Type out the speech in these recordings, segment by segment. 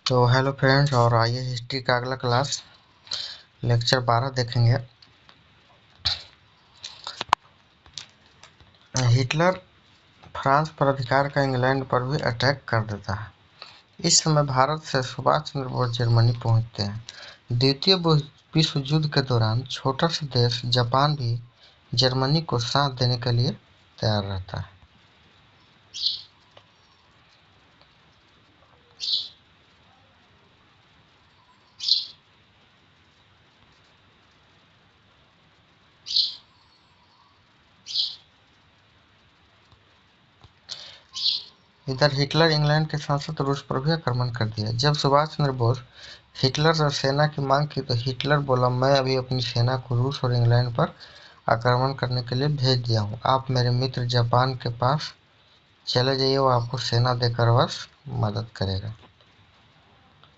तो hello friends, और आइए हिस्ट्री का अगला क्लास लेक्चर 12 देखेंगे। हिटलर फ्रांस पर अधिकार का इंग्लैंड पर भी अटैक कर देता है। इस समय भारत से सुभाष चंद्र बोस जर्मनी पहुंचते हैं। द्वितीय विश्व युद्ध के दौरान छोटा सा देश जापान भी जर्मनी को साथ देने के लिए तैयार रहता है। इधर हिटलर इंग्लैंड के साथ साथ रूस पर भी आक्रमण कर दिया। जब सुभाष चंद्र बोस हिटलर से सेना की मांग की तो हिटलर बोला, मैं अभी अपनी सेना को रूस और इंग्लैंड पर आक्रमण करने के लिए भेज दिया हूँ। आप मेरे मित्र जापान के पास चले जाइए, वो आपको सेना देकर बस मदद करेगा।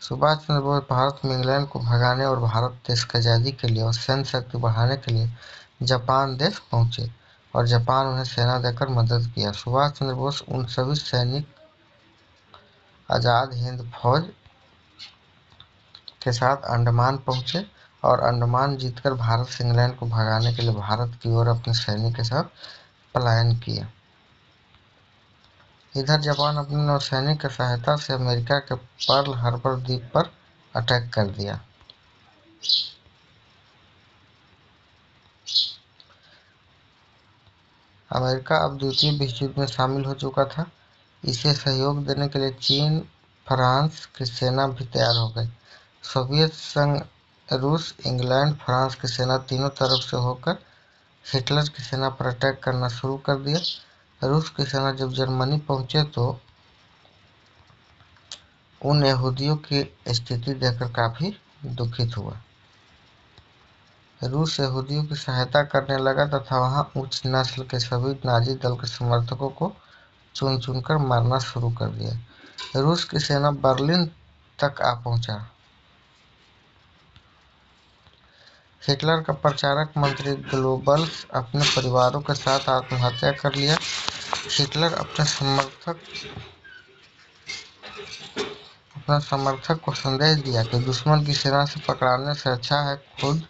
सुभाष चंद्र बोस भारत में इंग्लैंड को भगाने और भारत देश की आज़ादी के लिए और सैन्य शक्ति बढ़ाने के लिए जापान देश पहुंचे और जापान उन्हें सेना देकर मदद किया। सुभाष चंद्र बोस उन सभी सैनिक आज़ाद हिंद फौज के साथ अंडमान पहुंचे और अंडमान जीतकर भारत से इंग्लैंड को भगाने के लिए भारत की ओर अपने सैनिक के साथ पलायन किया। इधर जापान अपने नौसैनिक की सहायता से अमेरिका के पर्ल हार्बर द्वीप पर अटैक कर दिया। अमेरिका अब द्वितीय विश्व युद्ध में शामिल हो चुका था। इसे सहयोग देने के लिए चीन, फ्रांस की सेना भी तैयार हो गई। सोवियत संघ, रूस, इंग्लैंड, फ्रांस की सेना तीनों तरफ से होकर हिटलर की सेना पर अटैक करना शुरू कर दिया। रूस की सेना जब जर्मनी पहुंचे तो उन यहूदियों की स्थिति देखकर काफी दुखित हुआ। रूस यहूदियों की सहायता करने लगा तथा वहां उच्च नस्ल के सभी नाजी दल के समर्थकों को चुन चुनकर मारना शुरू कर दिया। रूस की सेना बर्लिन तक आ पहुंचा। हिटलर का प्रचारक मंत्री गोब्बल्स अपने परिवारों के साथ आत्महत्या कर लिया। हिटलर अपने समर्थक को संदेश दिया कि दुश्मन की सेना से पकड़ाने से अच्छा है खुद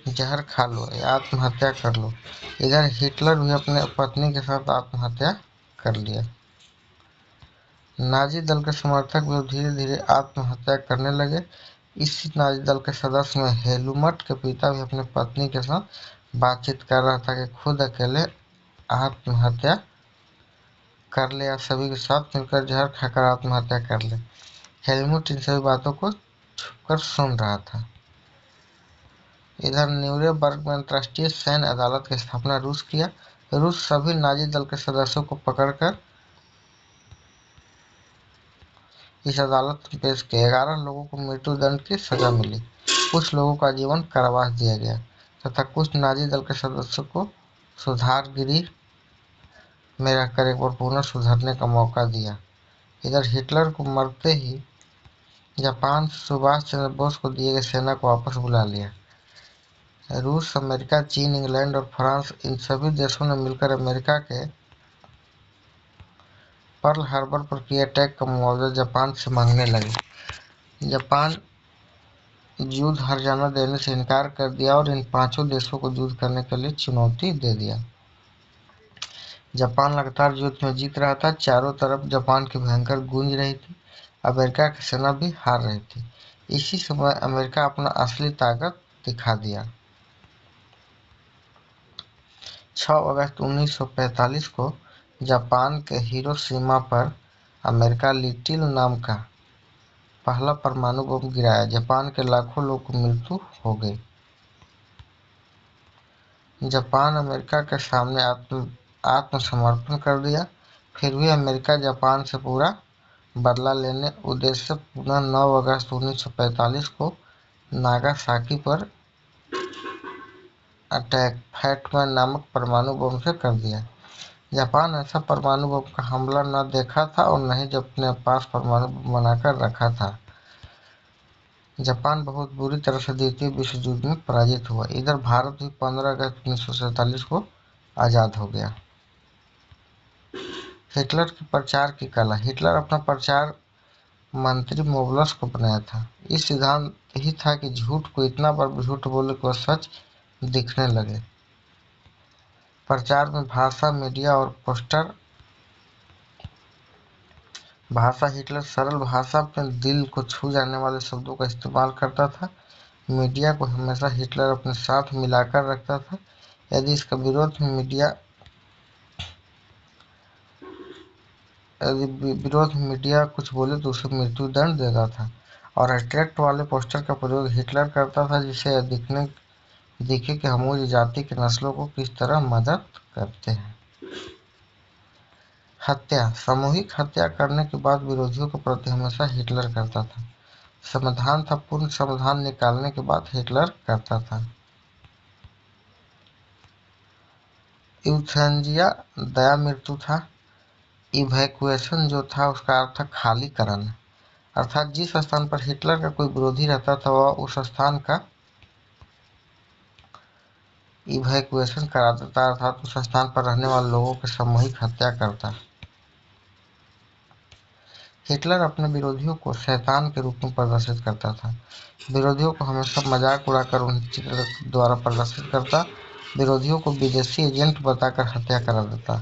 जहर खा लो या आत्महत्या कर लो। इधर हिटलर भी अपने पत्नी के साथ आत्महत्या कर लिया। नाजी दल के समर्थक भी धीरे धीरे आत्महत्या करने लगे। इसी नाजी दल के सदस्य में हेलमुट के पिता भी अपनी पत्नी के साथ बातचीत कर रहा था कि खुद अकेले आत्महत्या कर ले या सभी के साथ मिलकर जहर खाकर आत्महत्या कर ले। हेलमुट इन सभी बातों को छुपकर सुन रहा था। इधर न्यूरेमबर्ग में अंतर्राष्ट्रीय सैन्य अदालत की स्थापना रूस किया। रूस सभी नाजी दल के सदस्यों को पकड़कर इस अदालत में पेश किया। 11 लोगों को मृत्युदंड की सजा मिली। कुछ लोगों को आजीवन कारावास दिया गया तथा कुछ नाजी दल के सदस्यों को सुधारगृह में रहकर एक बार पुनः सुधरने का मौका दिया। इधर हिटलर को मरते ही जापान सुभाष चंद्र बोस को दिए गए सेना को वापस बुला लिया। रूस, अमेरिका, चीन, इंग्लैंड और फ्रांस इन सभी देशों ने मिलकर अमेरिका के पर्ल हार्बर पर किए अटैक का मुआवजा जापान से मांगने लगे। जापान युद्ध हार जाना देने से इनकार कर दिया और इन पांचों देशों को युद्ध करने के लिए चुनौती दे दिया। जापान लगातार युद्ध में जीत रहा था। चारों तरफ जापान की भयंकर गूंज रही थी। अमेरिका की सेना भी हार रही थी। इसी समय अमेरिका अपना असली ताकत दिखा दिया। 6 अगस्त 1945 को जापान के हिरोशिमा पर अमेरिका लिटिल नाम का पहला परमाणु बम गिराया। जापान के लाखों लोगों की मृत्यु हो गई। जापान अमेरिका के सामने आत्मसमर्पण कर दिया। फिर भी अमेरिका जापान से पूरा बदला लेने उद्देश्य से पुनः 9 अगस्त 1945 को नागासाकी पर अटैक फैटमैन नामक परमाणु बम से कर दिया। जापान ऐसा परमाणु बम का हमला न देखा था और न ही अपने पास परमाणु बम बनाकर रखा था। जापान बहुत बुरी तरह से द्वितीय विश्व युद्ध में पराजित हुआ। इधर भारत भी 15 अगस्त 1947 को आज़ाद हो गया। हिटलर की प्रचार की कला। हिटलर अपना प्रचार मंत्री मोबलस को बनाया था। इस सिद्धांत ही था कि झूठ को इतना बार झूठ बोले कि वह सच दिखने लगे। प्रचार में भाषा, मीडिया और पोस्टर भाषा हिटलर सरल भाषा में दिल को छू जाने वाले शब्दों का इस्तेमाल करता था। मीडिया को हमेशा हिटलर अपने साथ मिलाकर रखता था। यदि इसका विरोध मीडिया कुछ बोले तो उसे मृत्यु दंड देता था। और अट्रैक्ट वाले पोस्टर का प्रयोग हिटलर करता था, जिससे दिखे कि हम उस जाति के नस्लों को किस तरह मदद करते हैं। हत्या, सामूहिक हत्या करने की बात विरोधियों के प्रति हमेशा हिटलर करता था। समाधान था, पूर्ण समाधान निकालने की बात हिटलर करता था। यूथेनेसिया दया मृत्यु था। इवैक्यूएशन जो था उसका अर्थ था खाली कराना, अर्थात जिस स्थान पर हिटलर का कोई विरोधी रहता था वह उस स्थान का इवैक्यूएशन करा देता, अर्थात उस स्थान पर रहने वाले लोगों की सामूहिक हत्या करता। हिटलर अपने विरोधियों को शैतान के रूप में प्रदर्शित करता था। विरोधियों को हमेशा मजाक उड़ाकर उन्हें चित्र द्वारा प्रदर्शित करता। विरोधियों को विदेशी एजेंट बताकर हत्या करा देता।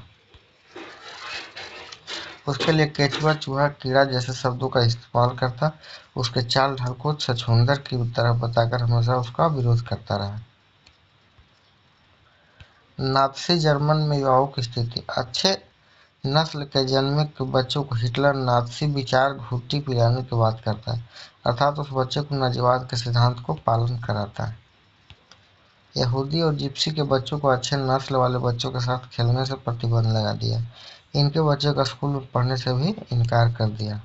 उसके लिए केचुआ, चूहा, कीड़ा जैसे शब्दों का इस्तेमाल करता। उसके चाल ढाल को छछूंदर की तरह बताकर हमेशा उसका विरोध करता रहा। नात्सी जर्मन में युवाओं की स्थिति। अच्छे नस्ल के जन्मे के बच्चों को हिटलर नात्सी विचार घुट्टी पिलाने की बात करता है, अर्थात उस बच्चे को नाजीवाद के सिद्धांत को पालन कराता है। यहूदी और जिप्सी के बच्चों को अच्छे नस्ल वाले बच्चों के साथ खेलने से प्रतिबंध लगा दिया। इनके बच्चों का स्कूल में पढ़ने से भी इनकार कर दिया।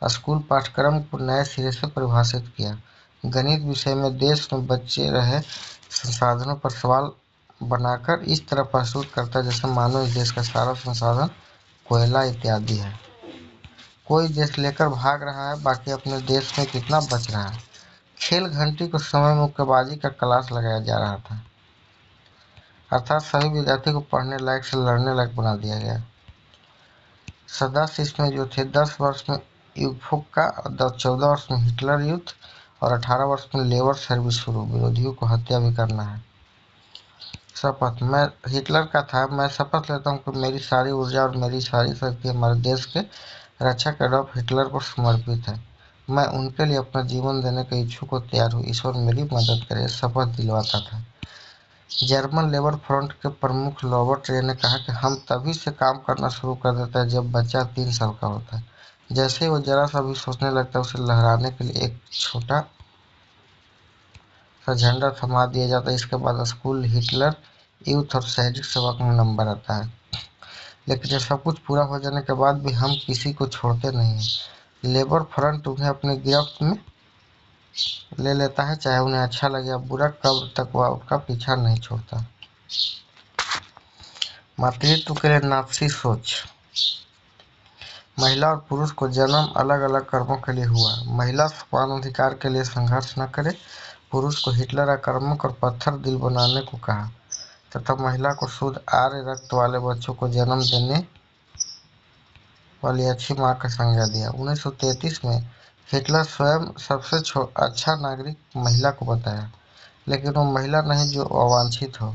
स्कूल पाठ्यक्रम को नए सिरे से परिभाषित किया। गणित विषय में देश में बचे रहे संसाधनों पर सवाल बनाकर इस तरह प्रस्तुत करता जैसे मानो इस देश का सारा संसाधन कोयला इत्यादि है। कोई देश लेकर भाग रहा है, बाकी अपने देश में कितना बच रहा है। खेल घंटी को समय मुक्केबाजी का क्लास लगाया जा रहा था, अर्थात सभी विद्यार्थी को पढ़ने लायक से लड़ने लायक बना दिया गया। सदस्य इसमें जो थे 10 वर्ष में युगफुक्का, 14 वर्ष में हिटलर युद्ध और 18 वर्ष में लेबर सर्विस शुरू। विरोधियों को हत्या भी करना है। शपथ, मैं हिटलर का था, मैं शपथ लेता हूँ कि मेरी सारी ऊर्जा और मेरी सारी शक्ति हमारे देश के रक्षक एडॉल्फ हिटलर को समर्पित है। मैं उनके लिए अपना जीवन देने के इच्छुक और तैयार हूँ। ईश्वर मेरी मदद करे, शपथ दिलवाता था। जर्मन लेबर फ्रंट के प्रमुख रॉबर्ट रे ने कहा कि हम तभी से काम करना शुरू कर देते हैं जब बच्चा 3 साल का होता है। जैसे ही वो जरा सा भी सोचने लगता है, उसे लहराने के लिए एक छोटा सा झंडा थमा दिया जाता है। इसके बाद स्कूल, हिटलर यूथ और शहरी सेवा का नंबर आता है। लेकिन यह सब कुछ पूरा हो जाने के बाद भी हम किसी को छोड़ते नहीं हैं। लेबर फ्रंट उन्हें अपनी गिरफ्त में ले लेता है, चाहे उन्हें अच्छा लगे या बुरा। कब्र तक वह उनका पीछा नहीं छोड़ता। मातृत्व के लिए नात्सी सोच। महिला और पुरुष को जन्म अलग अलग कर्मों के लिए हुआ। महिला समान अधिकार के लिए संघर्ष न करे। पुरुष को हिटलर आक्रामक और पत्थर दिल बनाने को कहा तथा महिला को शुद्ध आर्य रक्त वाले बच्चों को जन्म देने वाली अच्छी मां का संज्ञा दिया। 1933 में हिटलर स्वयं सबसे अच्छा नागरिक महिला को बताया, लेकिन वो महिला नहीं जो अवांछित हो।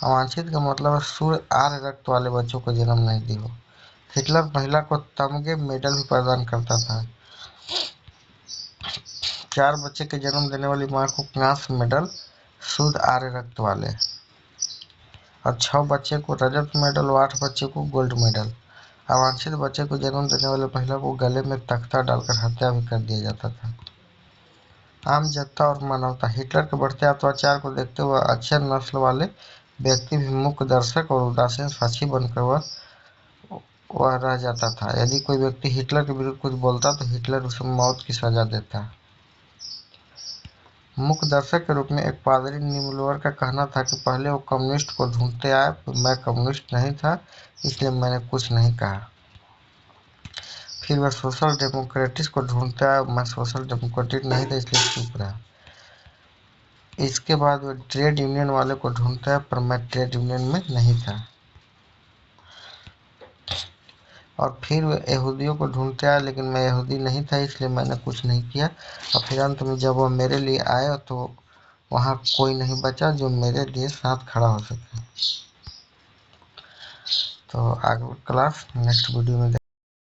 अवांछित का मतलब शुद्ध आर्य रक्त वाले बच्चों को जन्म नहीं दी हो। हिटलर महिला को तमगे मेडल भी प्रदान करता था। 4 बच्चे के जन्म देने वाली मां को कांस्य मेडल शुद्ध आर्य रक्त वाले और 6 बच्चे को रजत मेडल और 8 बच्चे को गोल्ड मेडल। अवांछित बच्चे को जन्म देने वाले महिला को गले में तख्ता डालकर हत्या भी कर दिया जाता था। आम जनता और मानवता। हिटलर के बढ़ते अत्याचार को देखते हुए अच्छे नस्ल वाले व्यक्ति भी मूक दर्शक और उदासीन साक्षी बनकर वह रह जाता था। यदि कोई व्यक्ति हिटलर के विरुद्ध कुछ बोलता तो हिटलर उसे मौत की सजा देता। मूक दर्शक के रूप में एक पादरी निम्बलर का कहना था कि पहले वो कम्युनिस्ट को ढूंढते आए, मैं कम्युनिस्ट नहीं था इसलिए मैंने कुछ नहीं कहा। फिर वह सोशल डेमोक्रेटिस्ट को ढूंढते आए, मैं सोशल डेमोक्रेटिक नहीं था इसलिए चुप रहा। इसके बाद वह ट्रेड यूनियन वाले को ढूंढता है, पर मैं ट्रेड यूनियन में नहीं था। और फिर वे यहूदियों को ढूंढते आए, लेकिन मैं यहूदी नहीं था, इसलिए मैंने कुछ नहीं किया। और फिर अंत में जब वह मेरे लिए आए तो वहाँ कोई नहीं बचा जो मेरे लिए साथ खड़ा हो सके। तो आगे क्लास नेक्स्ट वीडियो में